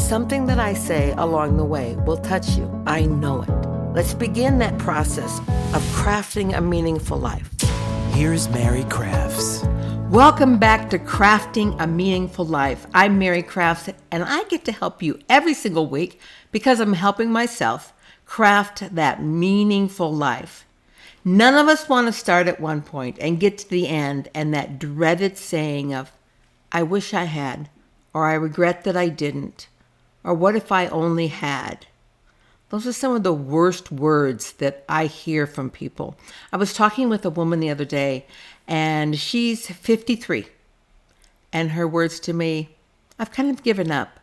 something that I say along the way will touch you. I know it. Let's begin that process of crafting a meaningful life. Here's Mary Crafts. Welcome back to Crafting a Meaningful Life. I'm Mary Crafts, and I get to help you every single week because I'm helping myself craft that meaningful life. None of us want to start at one point and get to the end and that dreaded saying of, I wish I had, or I regret that I didn't, or what if I only had? Those are some of the worst words that I hear from people. I was talking with a woman the other day, and she's 53. And her words to me, I've kind of given up.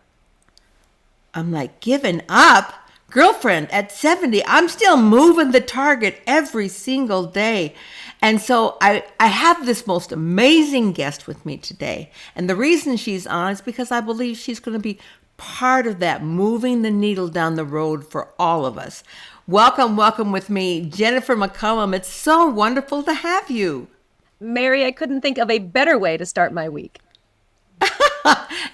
I'm like, given up? Girlfriend, at 70, I'm still moving the target every single day. And so I have this most amazing guest with me today. And the reason she's on is because I believe she's going to be part of that, moving the needle down the road for all of us. Welcome with me, Jennifer McCollum. It's so wonderful to have you. Mary, I couldn't think of a better way to start my week.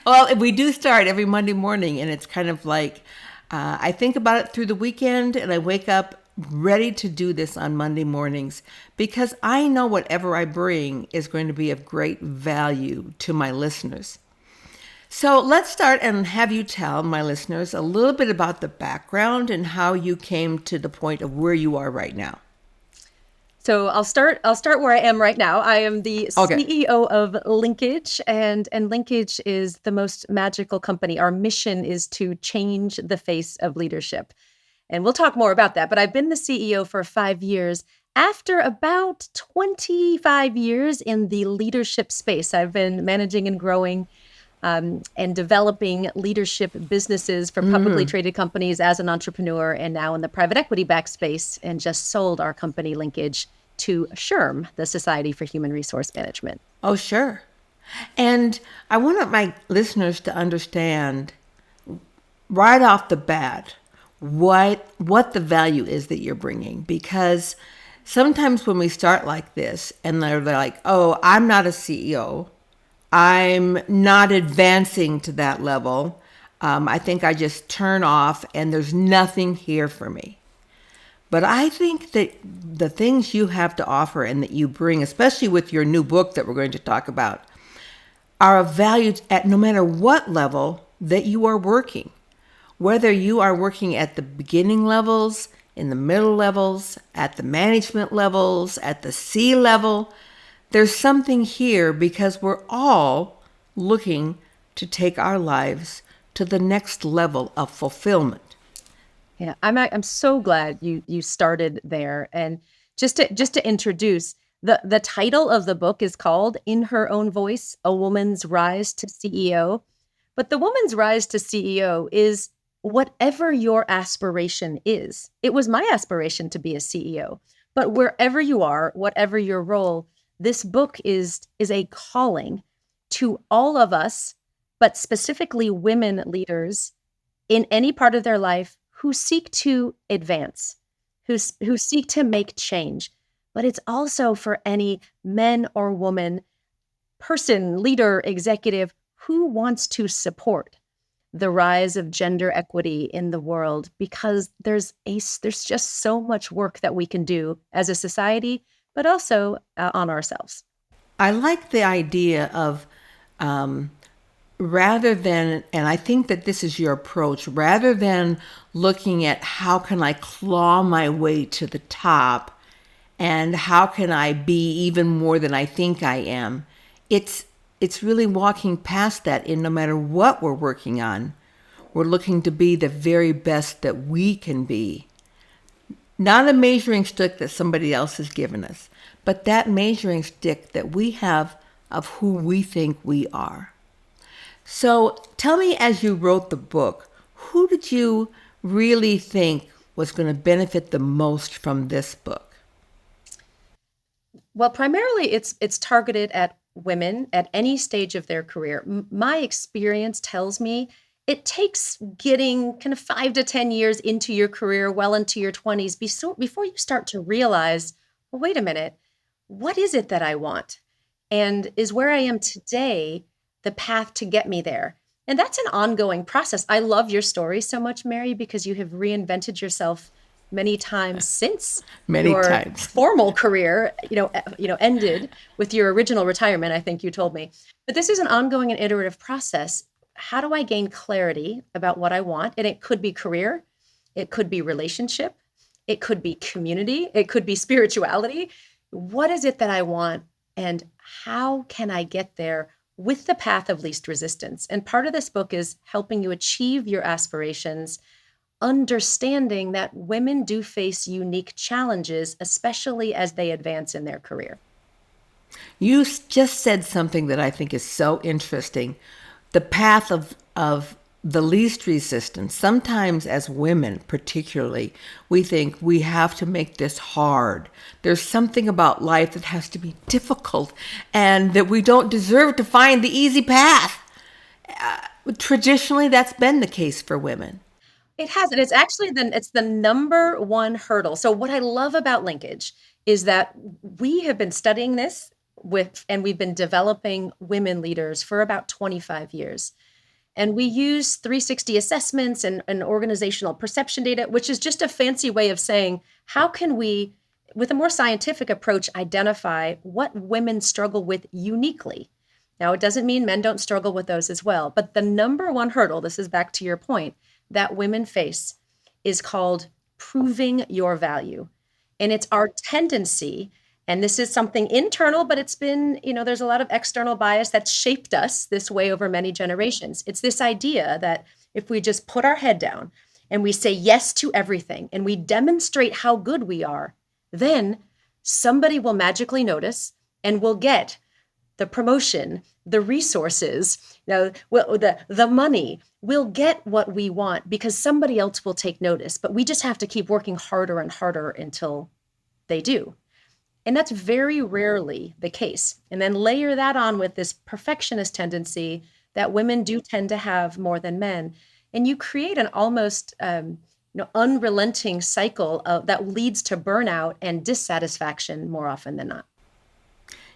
Well, we do start every Monday morning, and it's kind of like, I think about it through the weekend, and I wake up ready to do this on Monday mornings because I know whatever I bring is going to be of great value to my listeners. So let's start and have you tell my listeners a little bit about the background and how you came to the point of where you are right now. So I'll start where I am right now. I am the CEO of Linkage, and Linkage is the most magical company. Our mission is to change the face of leadership. And we'll talk more about that, but I've been the CEO for 5 years. After about 25 years in the leadership space, I've been managing and growing and developing leadership businesses for publicly traded companies as an entrepreneur, and now in the private equity backed space, and just sold our company Linkage to SHRM, the Society for Human Resource Management. Oh, sure. And I want my listeners to understand right off the bat what the value is that you're bringing, because sometimes when we start like this and they're like, oh, I'm not a CEO, I'm not advancing to that level. I think I just turn off and there's nothing here for me. But I think that the things you have to offer and that you bring, especially with your new book that we're going to talk about, are of value at no matter what level that you are working. Whether you are working at the beginning levels, in the middle levels, at the management levels, at the C level, there's something here because we're all looking to take our lives to the next level of fulfillment. Yeah, I'm so glad you started there. And just to introduce, the title of the book is called In Her Own Voice, A Woman's Rise to CEO. But the woman's rise to CEO is whatever your aspiration is. It was my aspiration to be a CEO. But wherever you are, whatever your role, this book is a calling to all of us, but specifically women leaders in any part of their life who seek to advance, who seek to make change. But it's also for any men or woman, person, leader, executive who wants to support the rise of gender equity in the world, because there's just so much work that we can do as a society, but also on ourselves. I like the idea of rather than, and I think that this is your approach, rather than looking at how can I claw my way to the top and how can I be even more than I think I am, it's really walking past that. In no matter what we're working on, we're looking to be the very best that we can be. Not a measuring stick that somebody else has given us, but that measuring stick that we have of who we think we are. So tell me, as you wrote the book, who did you really think was going to benefit the most from this book? Well, primarily it's targeted at women at any stage of their career. My experience tells me it takes getting kind of 5 to 10 years into your career, well into your 20s, before you start to realize, well, wait a minute, what is it that I want? And is where I am today the path to get me there? And that's an ongoing process. I love your story so much, Mary, because you have reinvented yourself many times since Many your times. formal career, ended with your original retirement, I think you told me. But this is an ongoing and iterative process. How do I gain clarity about what I want? And it could be career, it could be relationship, it could be community, it could be spirituality. What is it that I want? And how can I get there with the path of least resistance? And part of this book is helping you achieve your aspirations, understanding that women do face unique challenges, especially as they advance in their career. You just said something that I think is so interesting. The path of the least resistance. Sometimes, as women, particularly, we think we have to make this hard. There's something about life that has to be difficult and that we don't deserve to find the easy path. Traditionally, that's been the case for women. It has, and it's the number one hurdle. So what I love about linkage is that we have been studying this and we've been developing women leaders for about 25 years. And we use 360 assessments and organizational perception data, which is just a fancy way of saying, how can we, with a more scientific approach, identify what women struggle with uniquely? Now, it doesn't mean men don't struggle with those as well, but the number one hurdle, this is back to your point, that women face is called proving your value. And it's our tendency, and this is something internal, but it's been, there's a lot of external bias that's shaped us this way over many generations. It's this idea that if we just put our head down and we say yes to everything and we demonstrate how good we are, then somebody will magically notice and will get the promotion, the resources, the money. We'll get what we want because somebody else will take notice, but we just have to keep working harder and harder until they do. And that's very rarely the case. And then layer that on with this perfectionist tendency that women do tend to have more than men. And you create an almost unrelenting cycle that leads to burnout and dissatisfaction more often than not.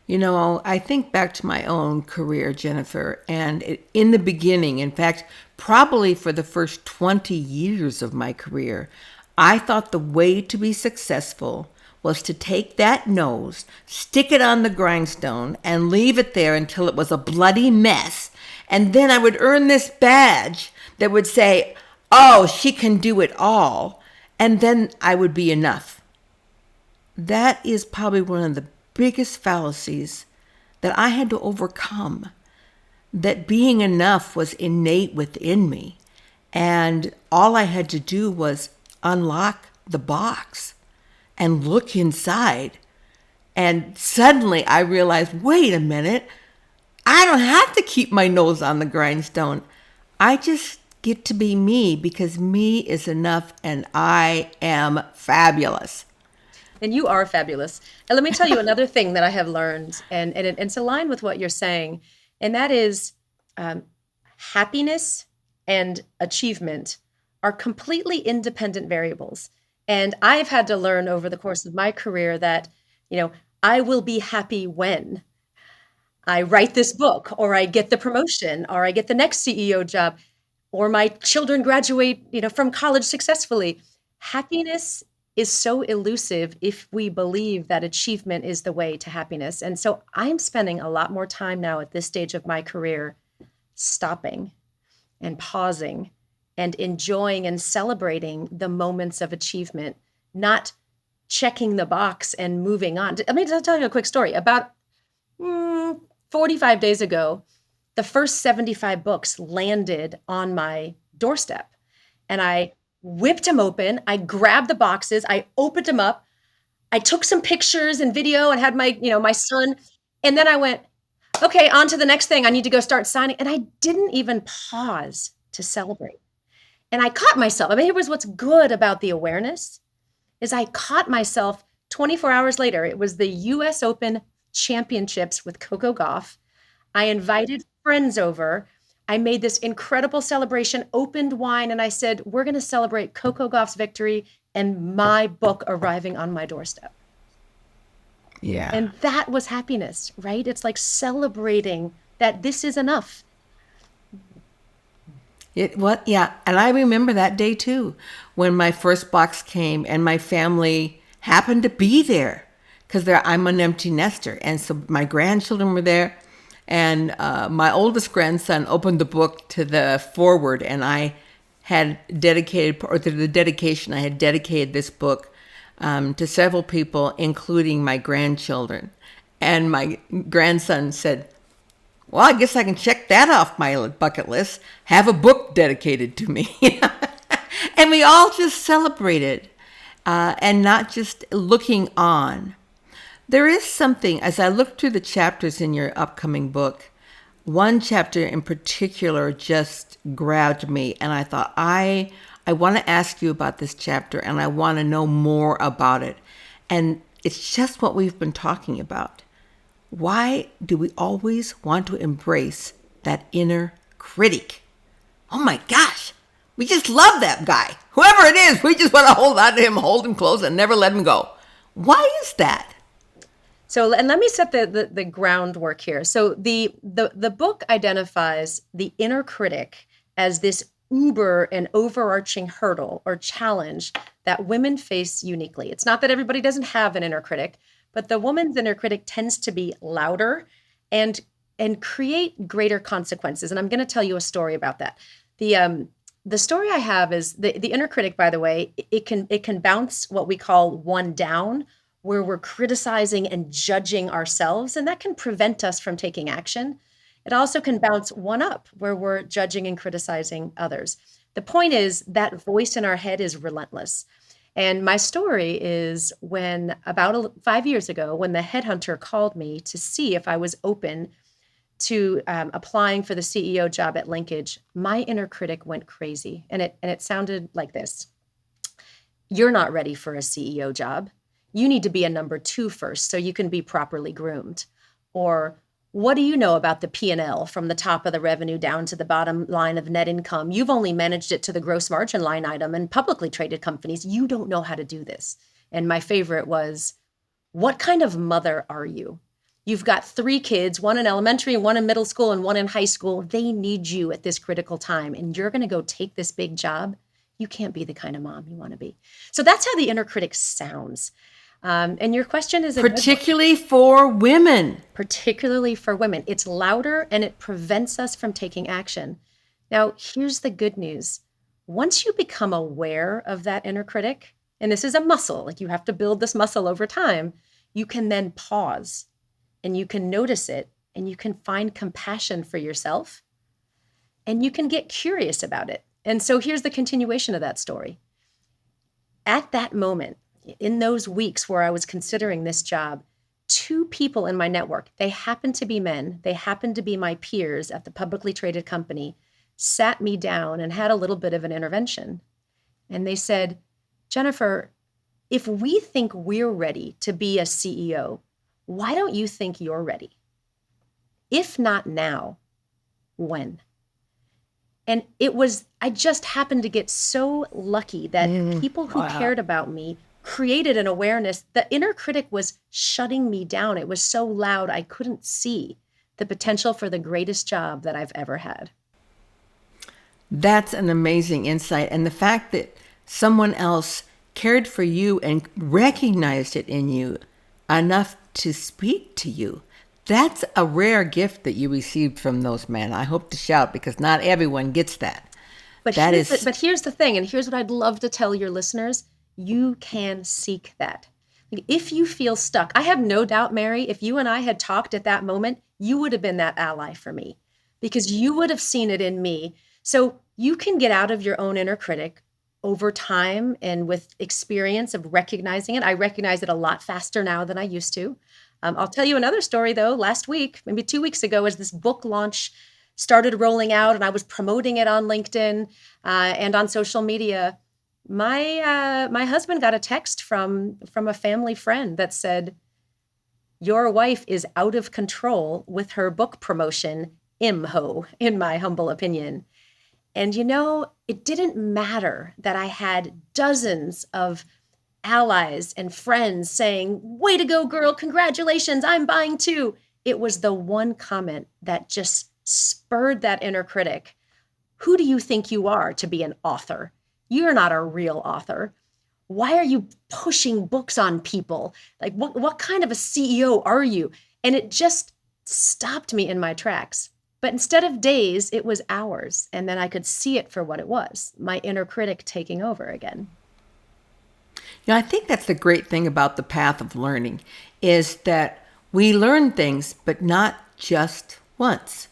I think back to my own career, Jennifer, and in the beginning, in fact, probably for the first 20 years of my career, I thought the way to be successful was to take that nose, stick it on the grindstone, and leave it there until it was a bloody mess. And then I would earn this badge that would say, oh, she can do it all. And then I would be enough. That is probably one of the biggest fallacies that I had to overcome. That being enough was innate within me. And all I had to do was unlock the box and look inside. And suddenly I realized, wait a minute, I don't have to keep my nose on the grindstone. I just get to be me because me is enough and I am fabulous. And you are fabulous. And let me tell you another thing that I have learned, and it's aligned with what you're saying, and that is happiness and achievement are completely independent variables. And I've had to learn over the course of my career that, I will be happy when I write this book, or I get the promotion, or I get the next CEO job, or my children graduate, from college successfully. Happiness is so elusive if we believe that achievement is the way to happiness. And so I'm spending a lot more time now at this stage of my career stopping and pausing and enjoying and celebrating the moments of achievement, not checking the box and moving on. Let me just tell you a quick story. About 45 days ago, the first 75 books landed on my doorstep. And I whipped them open. I grabbed the boxes. I opened them up. I took some pictures and video and had my son. And then I went, okay, on to the next thing. I need to go start signing. And I didn't even pause to celebrate. And I caught myself. I mean, here was what's good about the awareness is I caught myself 24 hours later. It was the US Open Championships with Coco Gauff. I invited friends over. I made this incredible celebration, opened wine, and I said, we're going to celebrate Coco Gauff's victory and my book arriving on my doorstep. Yeah. And that was happiness, right? It's like celebrating that this is enough. It what? Yeah, and I remember that day too, when my first box came and my family happened to be there, because I'm an empty nester, and so my grandchildren were there, and my oldest grandson opened the book to the forward, and I had dedicated, or to the dedication, I had dedicated this book to several people, including my grandchildren, and my grandson said, well, I guess I can check that off my bucket list. Have a book dedicated to me. And we all just celebrated and not just looking on. There is something, as I look through the chapters in your upcoming book, one chapter in particular just grabbed me. And I thought, I want to ask you about this chapter and I want to know more about it. And it's just what we've been talking about. Why do we always want to embrace that inner critic? Oh my gosh, we just love that guy. Whoever it is, we just want to hold on to him, hold him close, and never let him go. Why is that? So, and let me set the groundwork here. So the book identifies the inner critic as this uber and overarching hurdle or challenge that women face uniquely. It's not that everybody doesn't have an inner critic, but the woman's inner critic tends to be louder and create greater consequences. And I'm going to tell you a story about that. The story I have is the inner critic, by the way, it can bounce what we call one down, where we're criticizing and judging ourselves, and that can prevent us from taking action. It also can bounce one up, where we're judging and criticizing others. The point is that voice in our head is relentless. And my story is when about 5 years ago, when the headhunter called me to see if I was open to applying for the CEO job at Linkage, my inner critic went crazy. And it sounded like this. You're not ready for a CEO job. You need to be a number 2 first so you can be properly groomed. Or, what do you know about the P&L from the top of the revenue down to the bottom line of net income? You've only managed it to the gross margin line item in publicly traded companies. You don't know how to do this. And my favorite was, what kind of mother are you? You've got 3 kids, one in elementary, one in middle school, and one in high school. They need you at this critical time, and you're going to go take this big job. You can't be the kind of mom you want to be. So that's how the inner critic sounds. And your question is particularly for women. Particularly for women. It's louder and it prevents us from taking action. Now, here's the good news. Once you become aware of that inner critic, and this is a muscle, like you have to build this muscle over time, you can then pause and you can notice it and you can find compassion for yourself and you can get curious about it. And so here's the continuation of that story. At that moment, in those weeks where I was considering this job, 2 people in my network, they happened to be men, they happened to be my peers at the publicly traded company, sat me down and had a little bit of an intervention. And they said, Jennifer, if we think we're ready to be a CEO, why don't you think you're ready? If not now, when? And I just happened to get so lucky that people who cared about me created an awareness. The inner critic was shutting me down. It was so loud, I couldn't see the potential for the greatest job that I've ever had. That's an amazing insight. And the fact that someone else cared for you and recognized it in you enough to speak to you, that's a rare gift that you received from those men. I hope to shout, because not everyone gets that. But here's the thing, and here's what I'd love to tell your listeners. You can seek that. If you feel stuck, I have no doubt, Mary, if you and I had talked at that moment, you would have been that ally for me because you would have seen it in me. So you can get out of your own inner critic over time and with experience of recognizing it. I recognize it a lot faster now than I used to. I'll tell you another story, though. Last week, maybe 2 weeks ago, as this book launch started rolling out and I was promoting it on LinkedIn and on social media, my husband got a text from a family friend that said, your wife is out of control with her book promotion, imho, in my humble opinion. And it didn't matter that I had dozens of allies and friends saying, way to go, girl, congratulations, I'm buying too. It was the one comment that just spurred that inner critic. Who do you think you are to be an author? You're not a real author. Why are you pushing books on people? Like, what kind of a CEO are you? And it just stopped me in my tracks. But instead of days, it was hours. And then I could see it for what it was, my inner critic taking over again. I think that's the great thing about the path of learning is that we learn things, but not just once.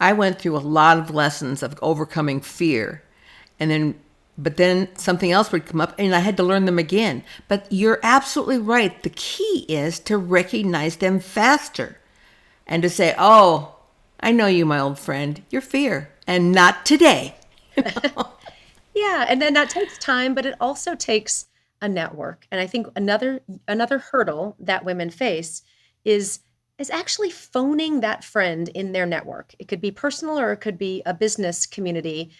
I went through a lot of lessons of overcoming fear, but then something else would come up and I had to learn them again. But you're absolutely right. The key is to recognize them faster and to say, "Oh, I know you, my old friend. You're fear, and not today." Yeah, and then that takes time, but it also takes a network. And I think another hurdle that women face is is actually phoning that friend in their network. It could be personal or it could be a business community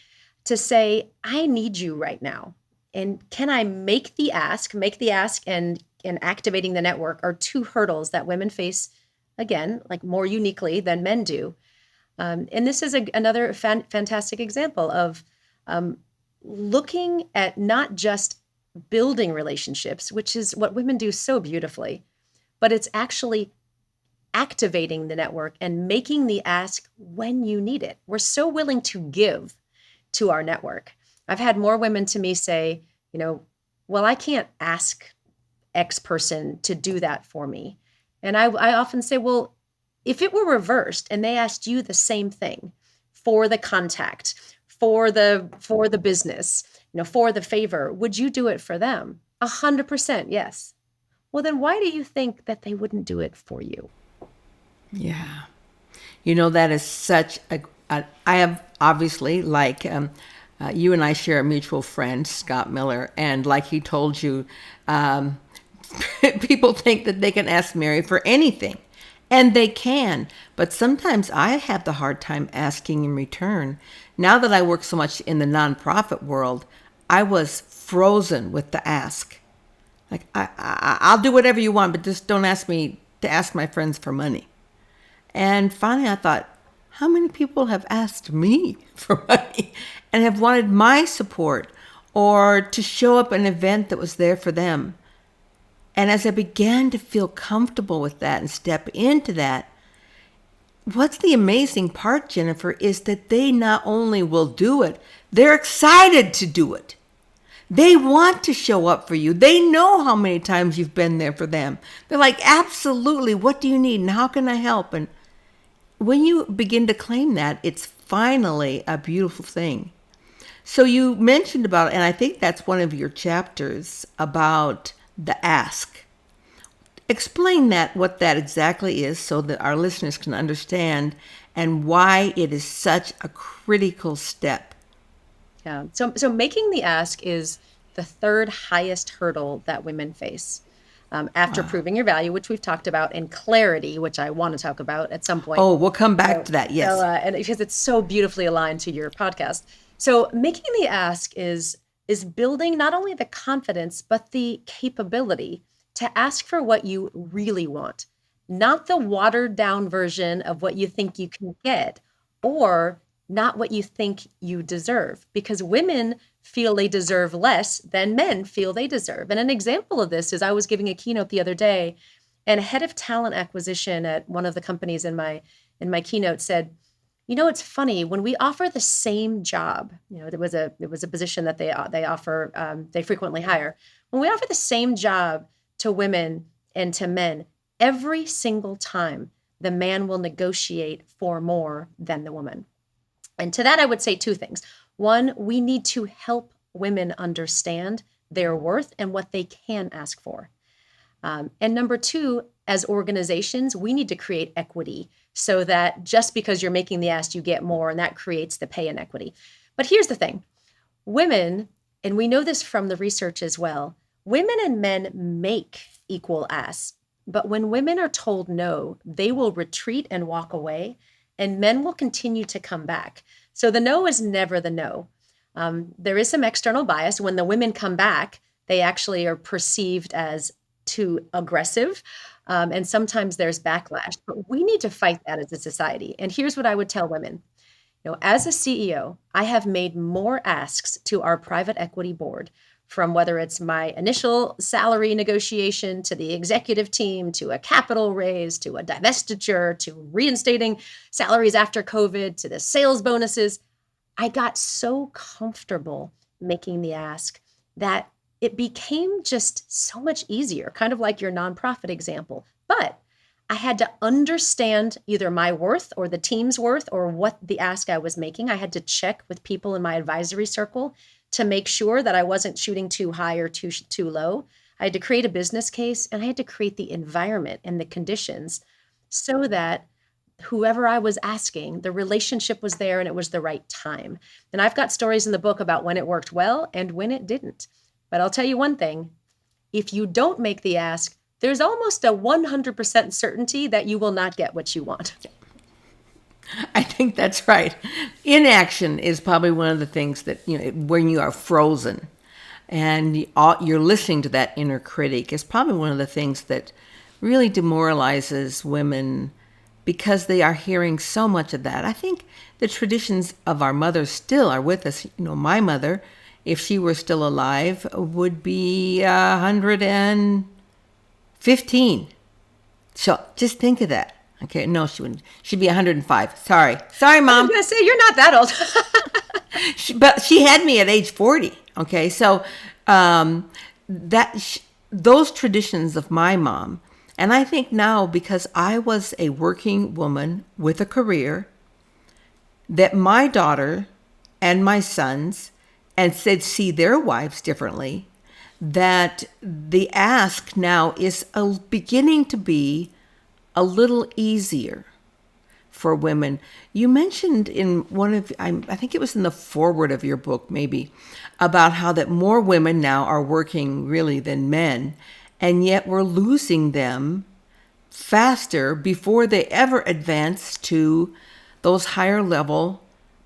to say, I need you right now. And can I make the ask? Make the ask and activating the network are two hurdles that women face, again, like more uniquely than men do. And this is another fantastic example of um, looking at not just building relationships, which is what women do so beautifully, but it's actually activating the network and making the ask when you need it. We're so willing to give to our network. I've had more women to me say, well, I can't ask X person to do that for me. And I often say, well, if it were reversed and they asked you the same thing for the contact, for the business, for the favor, would you do it for them? 100% yes. Well, then why do you think that they wouldn't do it for you? Yeah. That is such I have obviously, like, you and I share a mutual friend, Scott Miller, and like he told you, people think that they can ask Mary for anything, and they can, but sometimes I have the hard time asking in return. Now that I work so much in the nonprofit world, I was frozen with the ask. Like, I'll do whatever you want, but just don't ask me to ask my friends for money. And finally I thought, how many people have asked me for money and have wanted my support or to show up at an event that was there for them? And as I began to feel comfortable with that and step into that, what's the amazing part, Jennifer, is that they not only will do it, they're excited to do it. They want to show up for you. They know how many times you've been there for them. They're like, absolutely, what do you need and how can I help? And when you begin to claim that, it's finally a beautiful thing. So you mentioned about, and I think that's one of your chapters, about the ask. Explain what that exactly is so that our listeners can understand and why it is such a critical step. Yeah. So making the ask is the third highest hurdle that women face. After proving your value, which we've talked about, and clarity, which I want to talk about at some point. Oh, we'll come back to that. Yes. And because it's so beautifully aligned to your podcast. So making the ask is building not only the confidence, but the capability to ask for what you really want, not the watered down version of what you think you can get, or not what you think you deserve, because women feel they deserve less than men feel they deserve. And an example of this is I was giving a keynote the other day, and a head of talent acquisition at one of the companies in my keynote said, it's funny when we offer the same job, there was a position that they offer, they frequently hire. When we offer the same job to women and to men, every single time the man will negotiate for more than the woman. And to that, I would say two things. One, we need to help women understand their worth and what they can ask for. And number two, as organizations, we need to create equity so that just because you're making the ask, you get more, and that creates the pay inequity. But here's the thing. Women, and we know this from the research as well, women and men make equal asks. But when women are told no, they will retreat and walk away, and men will continue to come back. So the no is never the no. There is some external bias. When the women come back, they actually are perceived as too aggressive. And sometimes there's backlash. But we need to fight that as a society. And here's what I would tell women. As a CEO, I have made more asks to our private equity board, from whether it's my initial salary negotiation to the executive team to a capital raise to a divestiture to reinstating salaries after COVID to the sales bonuses. I got so comfortable making the ask that it became just so much easier, kind of like your nonprofit example. But I had to understand either my worth or the team's worth or what the ask I was making. I had to check with people in my advisory circle to make sure that I wasn't shooting too high or too low. I had to create a business case, and I had to create the environment and the conditions so that whoever I was asking, the relationship was there and it was the right time. And I've got stories in the book about when it worked well and when it didn't. But I'll tell you one thing, if you don't make the ask, there's almost a 100% certainty that you will not get what you want. I think that's right. Inaction is probably one of the things that, when you are frozen and you're listening to that inner critic, is probably one of the things that really demoralizes women because they are hearing so much of that. I think the traditions of our mothers still are with us. My mother, if she were still alive, would be 115. So just think of that. Okay, no, she wouldn't. She'd be 105. Sorry, I Mom. was going to say, you're not that old. But she had me at age 40. Okay, so those traditions of my mom, and I think now because I was a working woman with a career, that my daughter and my sons and said see their wives differently, that the ask now is beginning to be a little easier for women. You mentioned in one of, I think it was in the foreword of your book maybe, about how that more women now are working really than men, and yet we're losing them faster before they advance to those higher level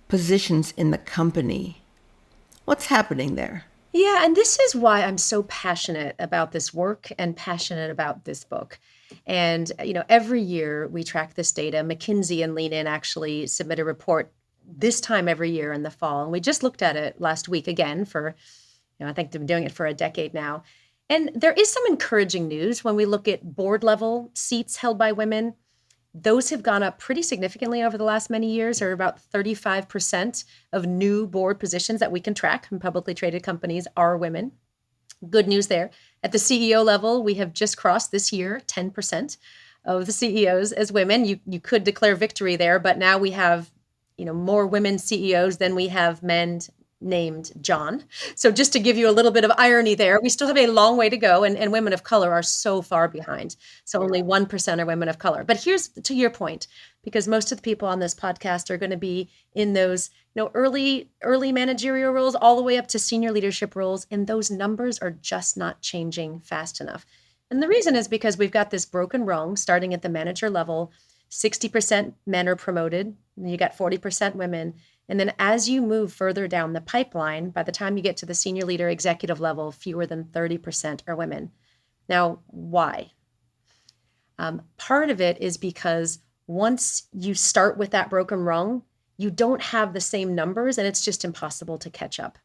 positions in the company. What's happening there? Yeah, and this is why I'm so passionate about this work and passionate about this book. And, every year we track this data. McKinsey and Lean In actually submit a report this time every year in the fall. And we just looked at it last week again for, I think they've been doing it for a decade now. And there is some encouraging news when we look at board level seats held by women. Those have gone up pretty significantly over the last many years, or about 35% of new board positions that we can track in publicly traded companies are women. Good news there. At the CEO level, we have just crossed this year 10% of the CEOs as women. You could declare victory there, but now we have, more women CEOs than we have men named John. So just to give you a little bit of irony there, we still have a long way to go, and women of color are so far behind. So only 1% are women of color. But here's to your point, because most of the people on this podcast are going to be in those early managerial roles all the way up to senior leadership roles, and those numbers are just not changing fast enough. And the reason is because we've got this broken rung starting at the manager level. 60% men are promoted, and you got 40% women. And then as you move further down the pipeline, by the time you get to the senior leader executive level, fewer than 30% are women. Now, why? Part of it is because once you start with that broken rung, you don't have the same numbers, and it's just impossible to catch up.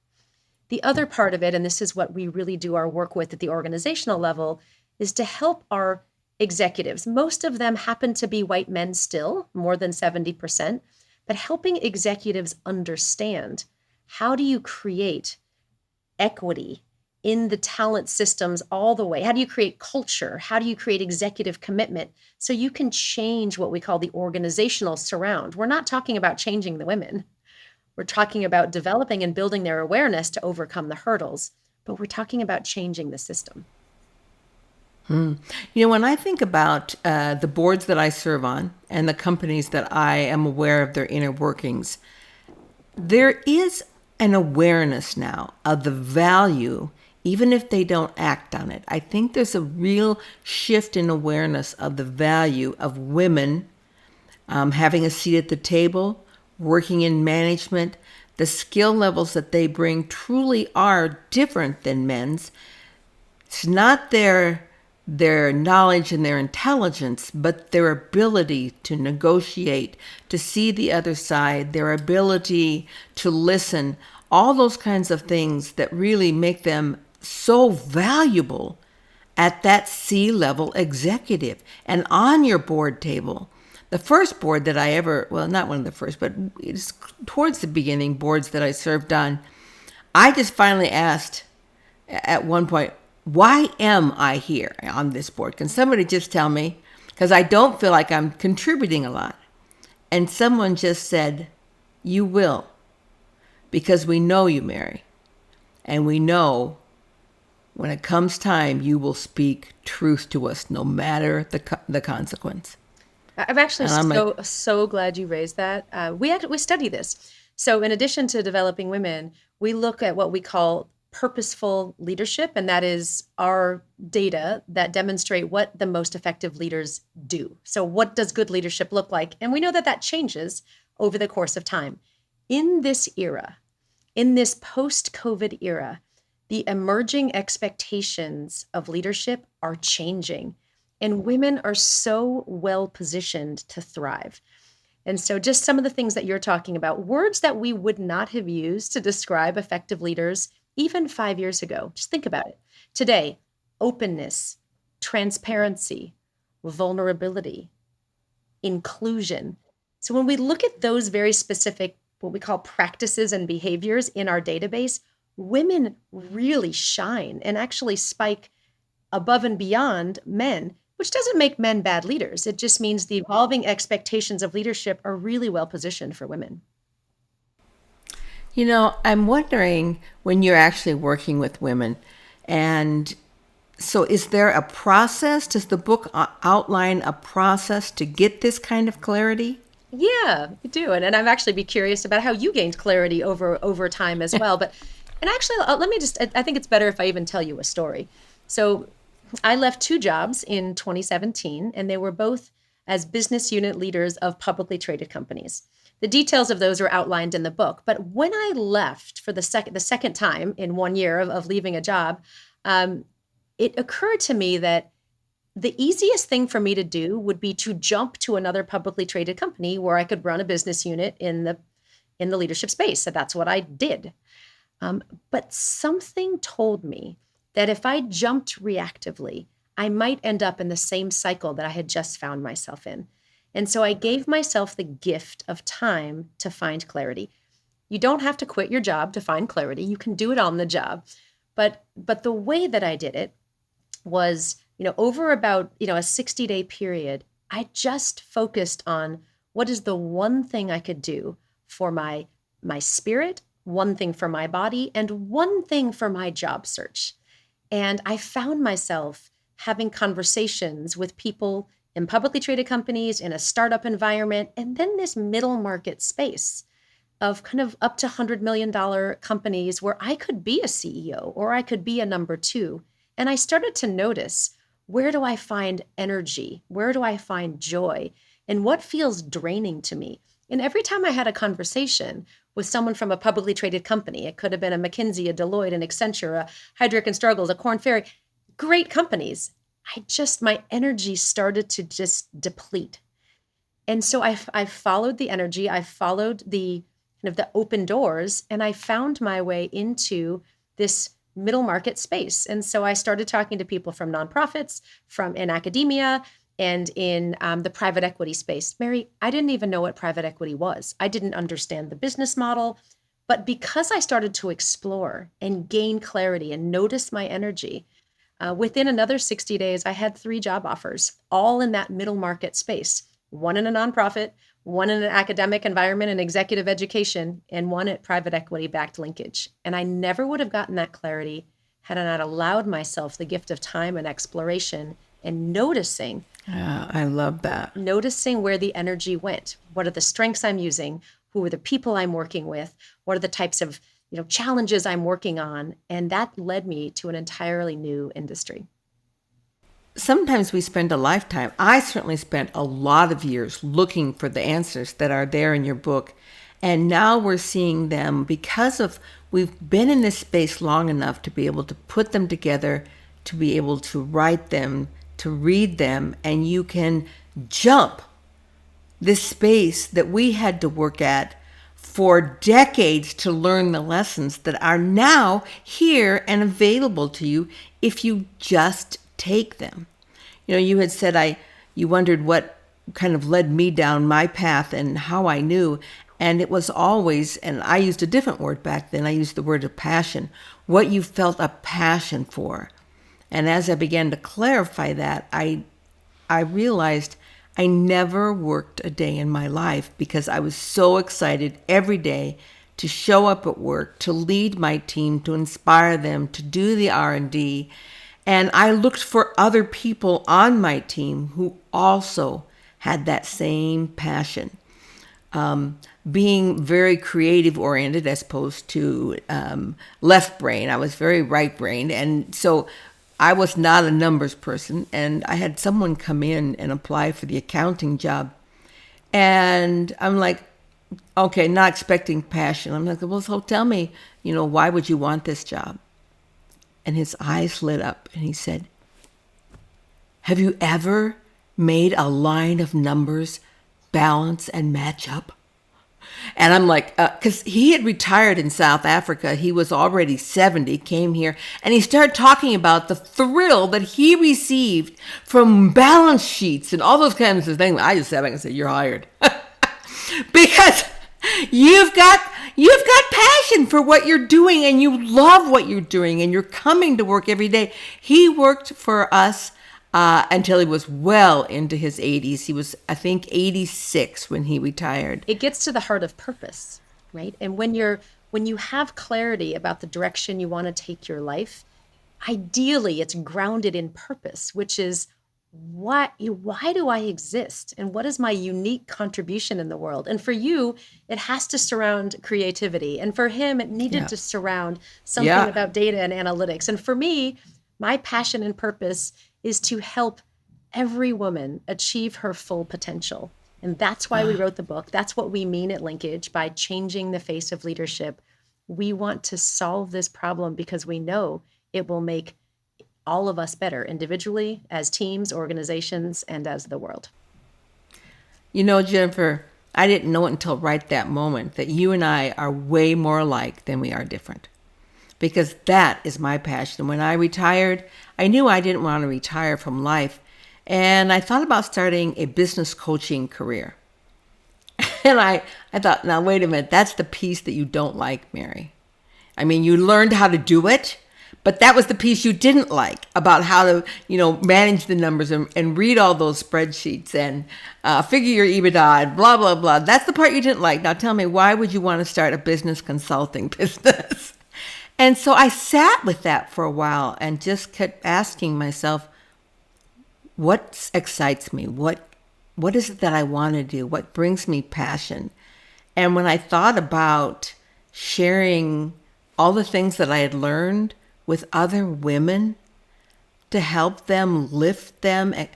The other part of it, and this is what we really do our work with at the organizational level, is to help our executives. Most of them happen to be white men still, more than 70%. But helping executives understand, how do you create equity in the talent systems all the way? How do you create culture? How do you create executive commitment so you can change what we call the organizational surround? We're not talking about changing the women. We're talking about developing and building their awareness to overcome the hurdles, but we're talking about changing the system. When I think about the boards that I serve on and the companies that I am aware of their inner workings, there is an awareness now of the value, even if they don't act on it. I think there's a real shift in awareness of the value of women having a seat at the table, working in management. The skill levels that they bring truly are different than men's. It's not their their knowledge and their intelligence, but their ability to negotiate, to see the other side, their ability to listen, all those kinds of things that really make them so valuable at that C-level executive and on your board table. The first board that I ever, well, not one of the first, but it's towards the beginning boards that I served on, I just finally asked at one point, why am I here on this board? Can somebody just tell me? Because I don't feel like I'm contributing a lot. And someone just said, you will, because we know you, Mary. And we know when it comes time, you will speak truth to us, no matter the consequence. I'm actually so glad you raised that. We study this. So in addition to developing women, we look at what we call purposeful leadership, and that is our data that demonstrate what the most effective leaders do. So what does good leadership look like? And we know that that changes over the course of time. In this era, in this post-COVID era, the emerging expectations of leadership are changing, and women are so well positioned to thrive. And so just some of the things that you're talking about, words that we would not have used to describe effective leaders even 5 years ago. Just think about it. Today, openness, transparency, vulnerability, inclusion. So when we look at those very specific, what we call practices and behaviors in our database, women really shine and actually spike above and beyond men, which doesn't make men bad leaders. It just means the evolving expectations of leadership are really well positioned for women. You know, I'm wondering when you're actually working with women, and so is there a process? Does the book outline a process to get this kind of clarity? Yeah, you do. And I'm actually be curious about how you gained clarity over time as well. And actually, let me I think it's better if I even tell you a story. So I left 2 jobs in 2017, and they were both as business unit leaders of publicly traded companies. The details of those are outlined in the book. But when I left for the second time in 1 year of leaving a job, it occurred to me that the easiest thing for me to do would be to jump to another publicly traded company where I could run a business unit in the leadership space. So that's what I did. But something told me that if I jumped reactively, I might end up in the same cycle that I had just found myself in. And so I gave myself the gift of time to find clarity. You don't have to quit your job to find clarity. You can do it on the job. But the way that I did it was, over about, a 60-day period, I just focused on what is the one thing I could do for my spirit, one thing for my body, and one thing for my job search. And I found myself having conversations with people in publicly traded companies, in a startup environment, and then this middle market space of kind of up to $100 million companies where I could be a CEO or I could be a number 2. And I started to notice, where do I find energy? Where do I find joy? And what feels draining to me? And every time I had a conversation with someone from a publicly traded company, it could have been a McKinsey, a Deloitte, an Accenture, a Heidrick and Struggles, a Korn Ferry, great companies. My energy started to just deplete. And so I followed the energy, I followed the kind of the open doors, and I found my way into this middle market space. And so I started talking to people from nonprofits, from in academia, and in the private equity space. Mary, I didn't even know what private equity was. I didn't understand the business model. But because I started to explore and gain clarity and notice my energy, within another 60 days, I had 3 job offers, all in that middle market space. One in a nonprofit, one in an academic environment and executive education, and one at private equity-backed Linkage. And I never would have gotten that clarity had I not allowed myself the gift of time and exploration and noticing. I love that. Noticing where the energy went. What are the strengths I'm using? Who are the people I'm working with? What are the types of challenges I'm working on? And that led me to an entirely new industry. Sometimes we spend a lifetime. I certainly spent a lot of years looking for the answers that are there in your book. And now we're seeing them because we've been in this space long enough to be able to put them together, to be able to write them to read them, and you can jump this space that we had to work at for decades to learn the lessons that are now here and available to you if you just take them. You know, you had said you wondered what kind of led me down my path and how I knew. And it was always, and I used a different word back then, I used the word of passion, what you felt a passion for. And as I began to clarify that, I realized I never worked a day in my life because I was so excited every day to show up at work, to lead my team, to inspire them, to do the R&D. And I looked for other people on my team who also had that same passion. Being very creative oriented as opposed to left brain. I was very right brained. And so I was not a numbers person. And I had someone come in and apply for the accounting job. And I'm like, okay, not expecting passion. I'm like, well, so tell me, why would you want this job? And his eyes lit up and he said, have you ever made a line of numbers balance and match up? And I'm like, because he had retired in South Africa. He was already 70, came here, and he started talking about the thrill that he received from balance sheets and all those kinds of things. I just sat back and said, you're hired. Because you've got passion for what you're doing and you love what you're doing and you're coming to work every day. He worked for us until he was well into his 80s. He was, I think, 86 when he retired. It gets to the heart of purpose, right? And when you have clarity about the direction you want to take your life, ideally it's grounded in purpose, which is why do I exist? And what is my unique contribution in the world? And for you, it has to surround creativity. And for him, it needed to surround something about data and analytics. And for me, my passion and purpose is to help every woman achieve her full potential. And that's why we wrote the book. That's what we mean at Linkage by changing the face of leadership. We want to solve this problem because we know it will make all of us better individually, as teams, organizations, and as the world. Jennifer, I didn't know it until right that moment that you and I are way more alike than we are different. Because that is my passion. When I retired, I knew I didn't want to retire from life. And I thought about starting a business coaching career. And I thought, now, wait a minute, that's the piece that you don't like, Mary. I mean, you learned how to do it, but that was the piece you didn't like about how to, manage the numbers and read all those spreadsheets and figure your EBITDA and blah, blah, blah. That's the part you didn't like. Now tell me, why would you want to start a business consulting business? And so I sat with that for a while and just kept asking myself, what excites me? What is it that I want to do? What brings me passion? And when I thought about sharing all the things that I had learned with other women to help them lift them and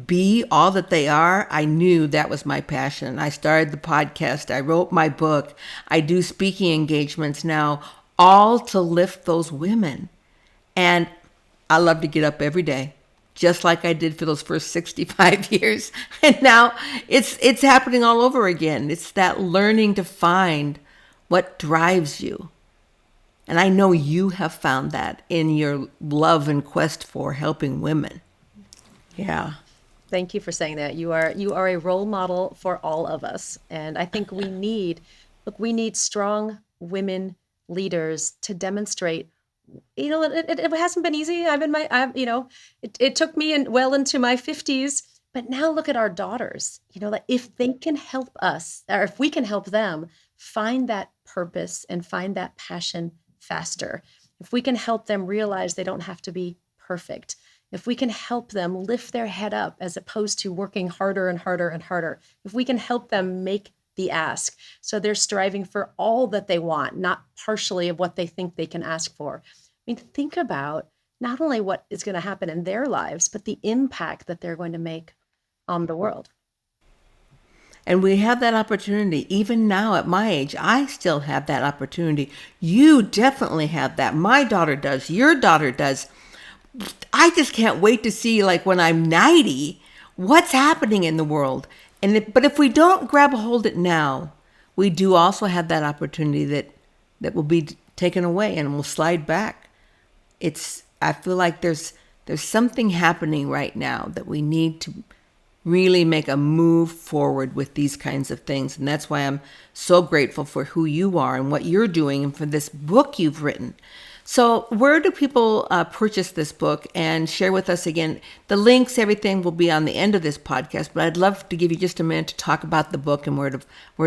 be all that they are, I knew that was my passion. I started the podcast. I wrote my book. I do speaking engagements now, all to lift those women. And I love to get up every day, just like I did for those first 65 years. And now it's happening all over again. It's that learning to find what drives you. And I know you have found that in your love and quest for helping women. Yeah. Thank you for saying that. You are a role model for all of us. And I think we need strong women leaders to demonstrate, it hasn't been easy. It took me well into my 50s, but now look at our daughters, that if they can help us, or if we can help them find that purpose and find that passion faster, if we can help them realize they don't have to be perfect, if we can help them lift their head up as opposed to working harder and harder and harder, if we can help them make the ask so they're striving for all that they want, not partially of what they think they can ask for. I mean, think about not only what is going to happen in their lives, but the impact that they're going to make on the world. And we have that opportunity. Even now at my age, I still have that opportunity. You definitely have that. My daughter does. Your daughter does. I just can't wait to see, like, when I'm 90, what's happening in the world. But if we don't grab a hold of it now, we do also have that opportunity that will be taken away and will slide back. I feel like there's something happening right now that we need to really make a move forward with these kinds of things. And that's why I'm so grateful for who you are and what you're doing and for this book you've written. So where do people purchase this book? And share with us again, the links, everything will be on the end of this podcast, but I'd love to give you just a minute to talk about the book and where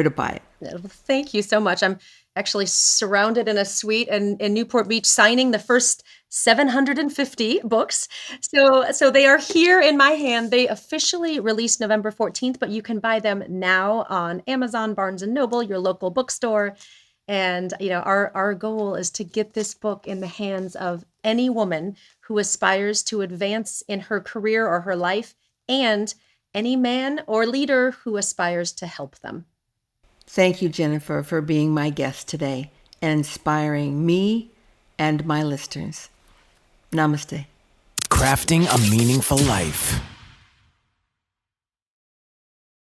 to buy it. Thank you so much. I'm actually surrounded in a suite in Newport Beach signing the first 750 books. So they are here in my hand. They officially released November 14th, but you can buy them now on Amazon, Barnes and Noble, your local bookstore. And, our goal is to get this book in the hands of any woman who aspires to advance in her career or her life, and any man or leader who aspires to help them. Thank you, Jennifer, for being my guest today and inspiring me and my listeners. Namaste. Crafting a Meaningful Life.